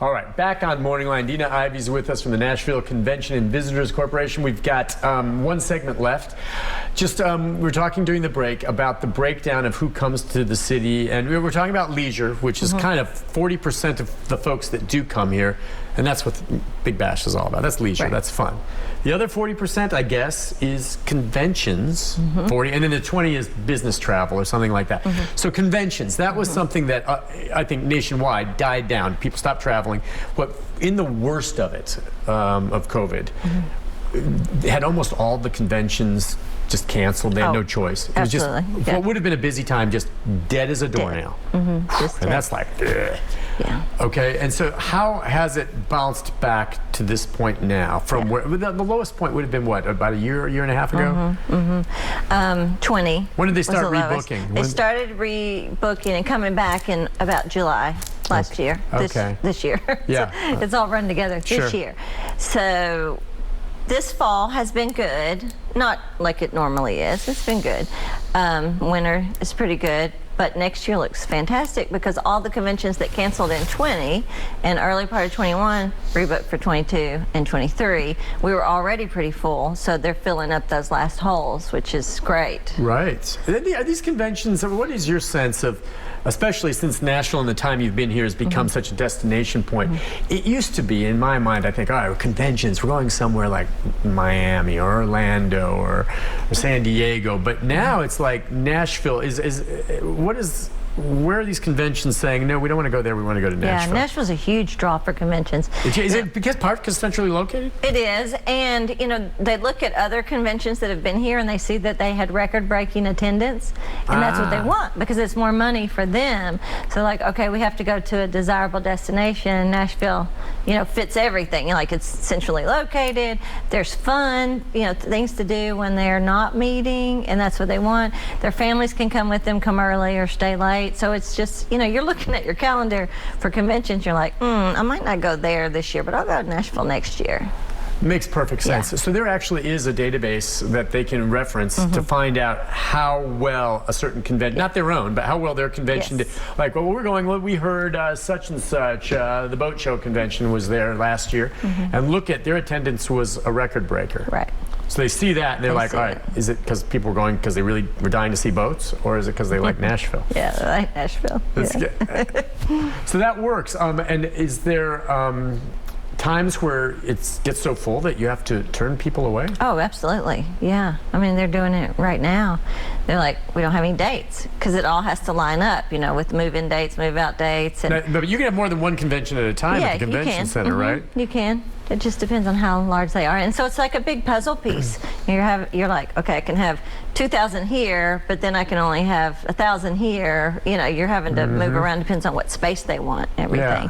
All right, back on MorningLine. Deana Ivey's with us from the Nashville Convention and Visitors Corporation. We've got one segment left. Just we were talking during the break about the breakdown of who comes to the city, and we were talking about leisure, which is kind of 40% of the folks that do come here, and that's what Big Bash is all about. That's leisure. Right. That's fun. The other 40%, I guess, is conventions. 40, and then the 20 is business travel or something like that. So conventions, that was something that I think nationwide died down. People stopped traveling. But in the worst of it, of COVID, had almost all the conventions just canceled. They had no choice. It was just what would have been a busy time, just dead as a doornail. And that's like, ugh. Yeah. Okay, and so how has it bounced back to this point now? From where the lowest point would have been what, about a year and a half ago? 20. When did they start rebooking? They started rebooking and coming back in about July last year. This year. Yeah. So it's all run together this year. So this fall has been good, not like it normally is. It's been good. Winter is pretty good. But next year looks fantastic because all the conventions that canceled in 20 and early part of 21 rebooked for 22 and 23. We were already pretty full, so they're filling up those last holes, which is great. Right. Are these conventions, what is your sense of, especially since Nashville and the time you've been here has become such a destination point? It used to be, in my mind, I think, all right, conventions, we're going somewhere like Miami or Orlando or San Diego, but now it's like Nashville where are these conventions saying, no, we don't want to go there, we want to go to Nashville? Yeah, Nashville's a huge draw for conventions. Is it because centrally located? It is, and you know, they look at other conventions that have been here and they see that they had record-breaking attendance, and that's what they want because it's more money for them. So like, okay, we have to go to a desirable destination. Nashville, you know, fits everything. You know, like it's centrally located, there's fun, you know, things to do when they're not meeting, and that's what they want. Their families can come with them, come early or stay late. So it's just, you know, you're looking at your calendar for conventions, you're like, I might not go there this year, but I'll go to Nashville next year. Makes perfect sense. Yeah. So there actually is a database that they can reference to find out how well a certain convention, not their own, but how well their convention did. Like, well, we're going, well, we heard such and such, the boat show convention was there last year, and look at their attendance was a record breaker. Right. So they see that and they're like, all right, is it because people are going because they really were dying to see boats, or is it because they like Nashville? Yeah, they like Nashville. So that works. And is there times where it gets so full that you have to turn people away? Oh, absolutely. Yeah. I mean, they're doing it right now. They're like, we don't have any dates because it all has to line up, you know, with move-in dates, move-out dates. And but you can have more than one convention at a time at the convention center, right? You can. It just depends on how large they are, and so it's like a big puzzle piece. You're like, okay, I can have 2,000 here, but then I can only have 1,000 here. You know, you're having to move around. Depends on what space they want, everything.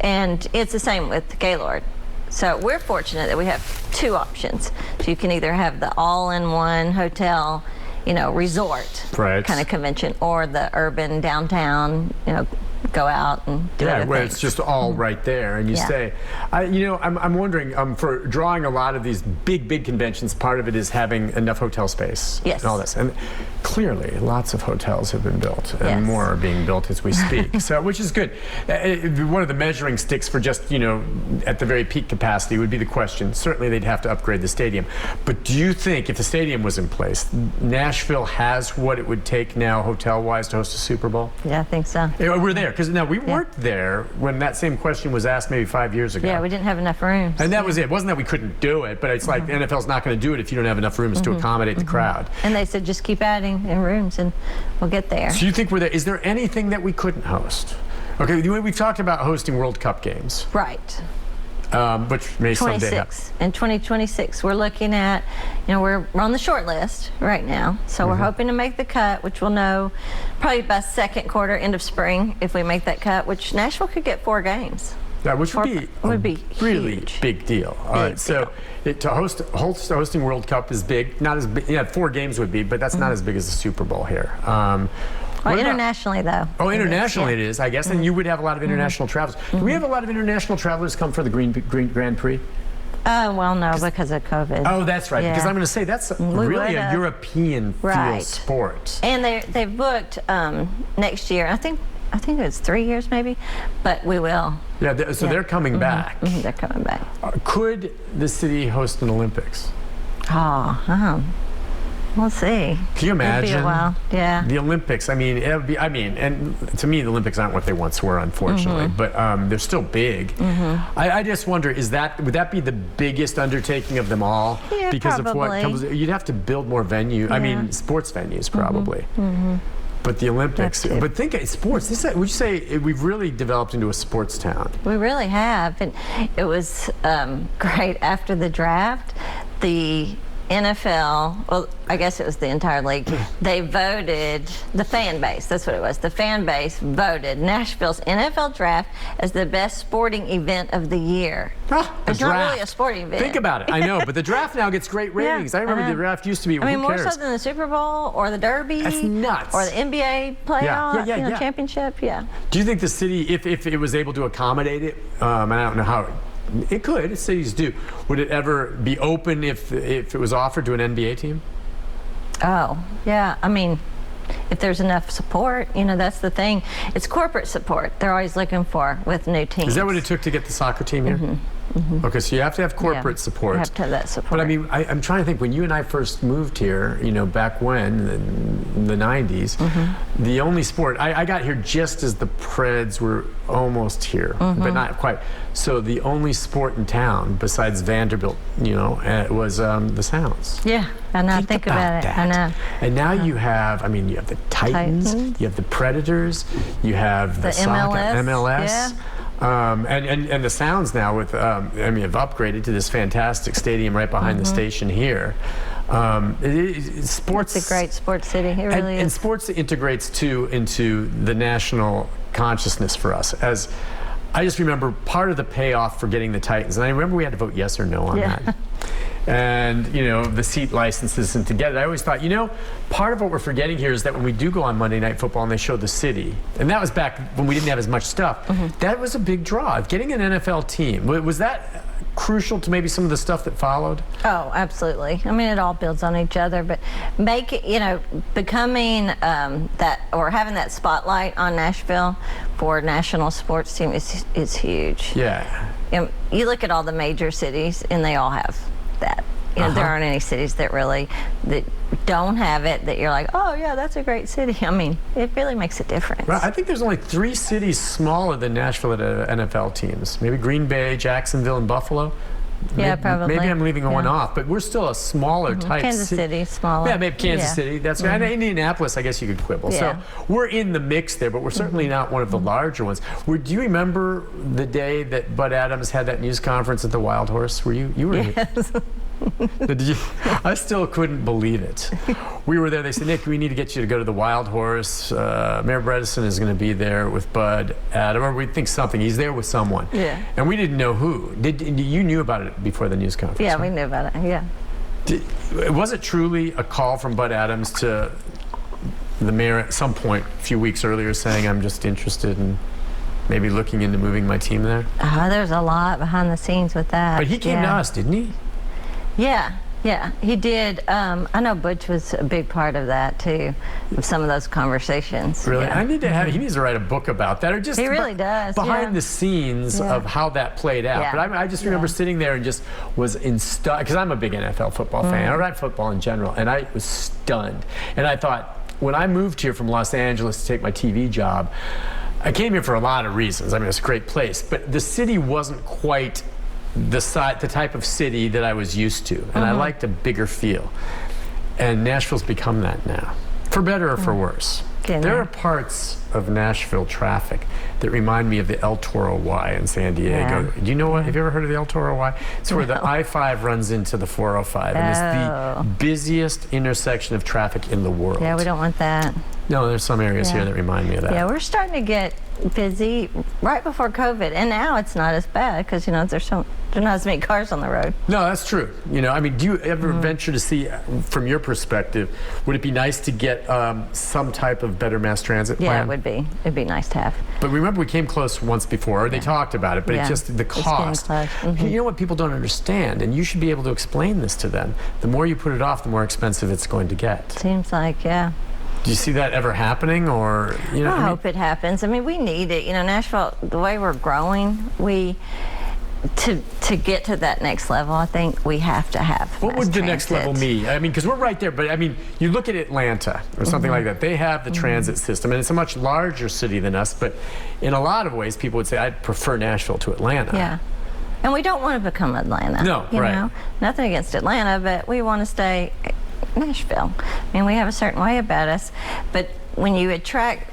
And it's the same with Gaylord. So we're fortunate that we have two options. So you can either have the all-in-one hotel, you know, resort kind of convention, or the urban downtown, you know, go out and do other where things. it's just all right there, and you stay. You know, I'm wondering, for drawing a lot of these big conventions, part of it is having enough hotel space and all this. And clearly, lots of hotels have been built, and more are being built as we speak. So, which is good. One of the measuring sticks for just, you know, at the very peak capacity would be the question. Certainly, they'd have to upgrade the stadium. But do you think, if the stadium was in place, Nashville has what it would take now, hotel-wise, to host a Super Bowl? Yeah, I think so. We're there. Because now we weren't there when that same question was asked maybe 5 years ago. Yeah, we didn't have enough rooms. And that was it. It wasn't that we couldn't do it, but it's like the NFL's not going to do it if you don't have enough rooms to accommodate the crowd. And they said just keep adding in rooms and we'll get there. So you think we're there? Is there anything that we couldn't host? Okay, we've talked about hosting World Cup games. Right. Which may someday happen. In 2026, we're looking at, you know, we're on the short list right now, so we're hoping to make the cut, which we'll know probably by second quarter, end of spring, if we make that cut, which Nashville could get 4 games. Yeah, which would be a really huge. big deal. All right, so hosting World Cup is big. Not as big. Yeah, 4 games would be, but that's not as big as the Super Bowl here. Well, internationally, though. Oh, internationally it is, I guess, and you would have a lot of international travelers. Do we have a lot of international travelers come for the Grand Prix? Well, no, because of COVID. Oh, that's right. Because I'm going to say that's really a European feel sport. And they've booked next year. I think I think it's 3 years maybe, but we will. Yeah, so they're coming back. They're coming back. Could the city host an Olympics? We'll see. Can you imagine? It'll be a while. Yeah. The Olympics. I mean, and to me, the Olympics aren't what they once were, unfortunately. But they're still big. I just wonder, would that be the biggest undertaking of them all? Yeah, because probably. of what comes. You'd have to build more venue. I mean, sports venues probably. But the Olympics. But think sports. Would you say we've really developed into a sports town? We really have, and it was great after the draft. The NFL, well, I guess it was the entire league, they voted, the fan base, that's what it was, the fan base voted Nashville's NFL draft as the best sporting event of the year. It's not really a sporting event. Think about it. I know, but the draft now gets great ratings. I remember the draft used to be, who more cares? so than the Super Bowl or the Derby. That's nuts. Or the NBA playoff, championship, Do you think the city, if it was able to accommodate it, and I don't know how it could, cities do, would it ever be open if it was offered to an NBA team? Oh, yeah. I mean, if there's enough support, that's the thing. It's corporate support they're always looking for with new teams. Is that what it took to get the soccer team here? Okay, so you have to have corporate support. You have to have that support. But I mean, I'm trying to think, when you and I first moved here, back when, in the 90s, the only sport, I got here just as the Preds were almost here, but not quite. So the only sport in town, besides Vanderbilt, was the Sounds. Yeah, I know, think about it. I know. And now you have, you have the Titans, you have the Predators, you have the soccer, MLS. Yeah. And the Sounds now have upgraded to this fantastic stadium right behind the station here. Sports. It's a great sports city. It really is. And sports integrates too into the national consciousness for us. As I just remember part of the payoff for getting the Titans, and I remember we had to vote yes or no on that. And the seat licenses and together. I always thought, part of what we're forgetting here is that when we do go on Monday Night Football and they show the city, and that was back when we didn't have as much stuff, that was a big draw. Getting an NFL team, was that crucial to maybe some of the stuff that followed? Oh, absolutely. It all builds on each other, but becoming that, or having that spotlight on Nashville for a national sports team is huge. Yeah. You look at all the major cities, and they all have that. There aren't any cities that don't have it, that you're like, oh yeah, that's a great city. It really makes a difference. Well, I think there's only 3 cities smaller than Nashville that have NFL teams. Maybe Green Bay, Jacksonville, and Buffalo. Yeah, probably. Maybe I'm leaving one off, but we're still a smaller type. Kansas City, smaller. Yeah, maybe Kansas City. That's right. And Indianapolis, I guess you could quibble. So we're in the mix there, but we're certainly not one of the larger ones. Do you remember the day that Bud Adams had that news conference at the Wild Horse? Were you were yes. I still couldn't believe it. We were there. They said, Nick, we need to get you to go to the Wild Horse. Mayor Bredesen is going to be there with Bud Adams, or we think something. He's there with someone. Yeah. And we didn't know who. You knew about it before the news conference? Yeah, right? We knew about it. Yeah. Was it truly a call from Bud Adams to the mayor at some point a few weeks earlier saying, I'm just interested in maybe looking into moving my team there? There's a lot behind the scenes with that. But he came to us, didn't he? Yeah, he did. I know Butch was a big part of that too, of some of those conversations. Really? Yeah. He needs to write a book about that, or just he really does. Behind the scenes of how that played out. Yeah. But I just remember sitting there and just was because I'm a big NFL football fan. I like football in general, and I was stunned. And I thought, when I moved here from Los Angeles to take my TV job, I came here for a lot of reasons. It's a great place, but the city wasn't quite the type of city that I was used to, and I liked a bigger feel. And Nashville's become that now, for better or for worse. There are parts of Nashville traffic that remind me of the El Toro Y in San Diego. Yeah. Do you know what? Have you ever heard of the El Toro Y? It's where the I-5 runs into the 405, and it's the busiest intersection of traffic in the world. Yeah, we don't want that. No, there's some areas here that remind me of that. Yeah, we're starting to get busy right before COVID, and now it's not as bad because there's not as many cars on the road. No, that's true. Do you ever venture to see, from your perspective, would it be nice to get some type of better mass transit plan? Yeah, it would be. It'd be nice to have. But remember, we came close once before, or they talked about it, but it's just the cost. You know what people don't understand, and you should be able to explain this to them. The more you put it off, the more expensive it's going to get. Seems like, yeah. Do you see that ever happening, or you know? I hope it happens. I mean, we need it. You know, Nashville, the way we're growing, to get to that next level, I think we have to have. What would the next transit. level be? I mean, because we're right there, but I mean, you look at Atlanta or something like that. They have the transit system, and it's a much larger city than us. But in a lot of ways, people would say, I'd prefer Nashville to Atlanta. Yeah. And we don't want to become Atlanta. No, you right. know? Nothing against Atlanta, but we want to stay Nashville. I mean, we have a certain way about us. But when you attract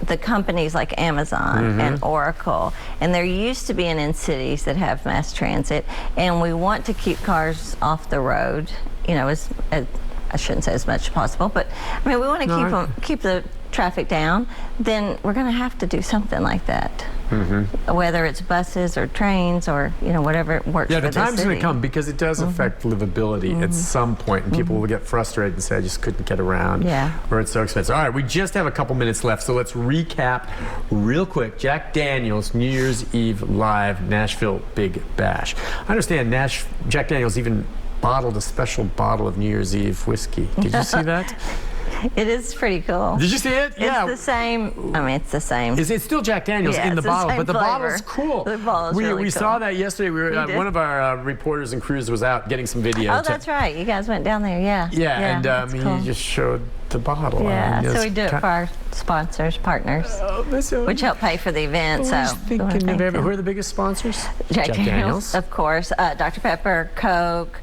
the companies like Amazon and Oracle, and they're used to being in cities that have mass transit, and we want to keep cars off the road, you know, as I shouldn't say as much as possible, but I mean, we want to keep the traffic down, then we're going to have to do something like that. Whether it's buses or trains or, you know, whatever works Yeah, for the time's going city. to come because it does affect livability at some point, and people will get frustrated and say, I just couldn't get around, Yeah. or it's so expensive. All right, we just have a couple minutes left, so let's recap real quick. Jack Daniel's New Year's Eve Live Nashville Big Bash. I understand Jack Daniel's even bottled a special bottle of New Year's Eve whiskey. Did you see that? It is pretty cool. Did you see it? It's the same. I mean, it's the same. It's still Jack Daniel's Yeah, in the it's the bottle, same but the flavor. bottle's cool. The bottle's we really we cool. saw that yesterday. We were You did? one of our reporters and crews was out getting some video. Oh, that's right. You guys went down there, yeah. Yeah, and that's cool. he just showed the bottle. Yeah, I mean, so we do it for our sponsors, partners, which help pay for the event. I So was we wanna thinking of thank them. who are the biggest sponsors? Jack Daniels, of course, Dr. Pepper, Coke,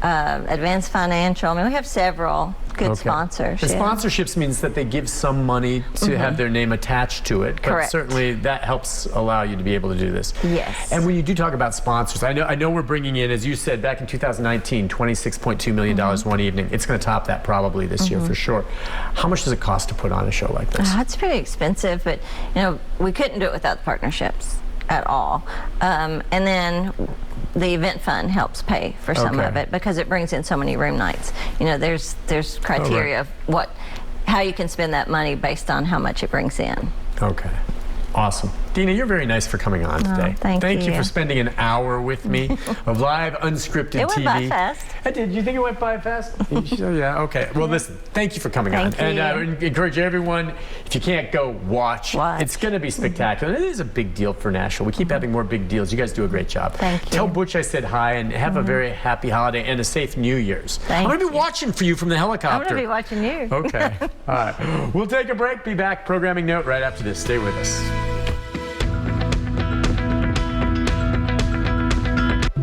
Advanced Financial. I mean, we have several good sponsors. And yeah. sponsorships means that they give some money to have their name attached to it. But Correct. certainly that helps allow you to be able to do this. Yes. And when you do talk about sponsors, I know we're bringing in, as you said, back in 2019, $26.2 million one evening. It's going to top that probably this year for sure. How much does it cost to put on a show like this? It's pretty expensive, but you know, we couldn't do it without the partnerships at all. And then the event fund helps pay for some of it because it brings in so many room nights. You know, there's criteria of how you can spend that money based on how much it brings in. Okay. Awesome. Deana, you're very nice for coming on today. Thank you you. for spending an hour with me of live, unscripted It TV. went by fast. I did. You think it went by fast? Yeah, okay. Well, listen, thank you for coming on. Thank you. And I encourage everyone, if you can't go, watch. It's going to be spectacular. It is a big deal for Nashville. We keep having more big deals. You guys do a great job. Thank you. Tell Butch I said hi and have a very happy holiday and a safe New Year's. Thank I'm going to be you. watching for you from the helicopter. I'm going to be watching you. Okay. All right. We'll take a break. Be back. Programming note right after this. Stay with us.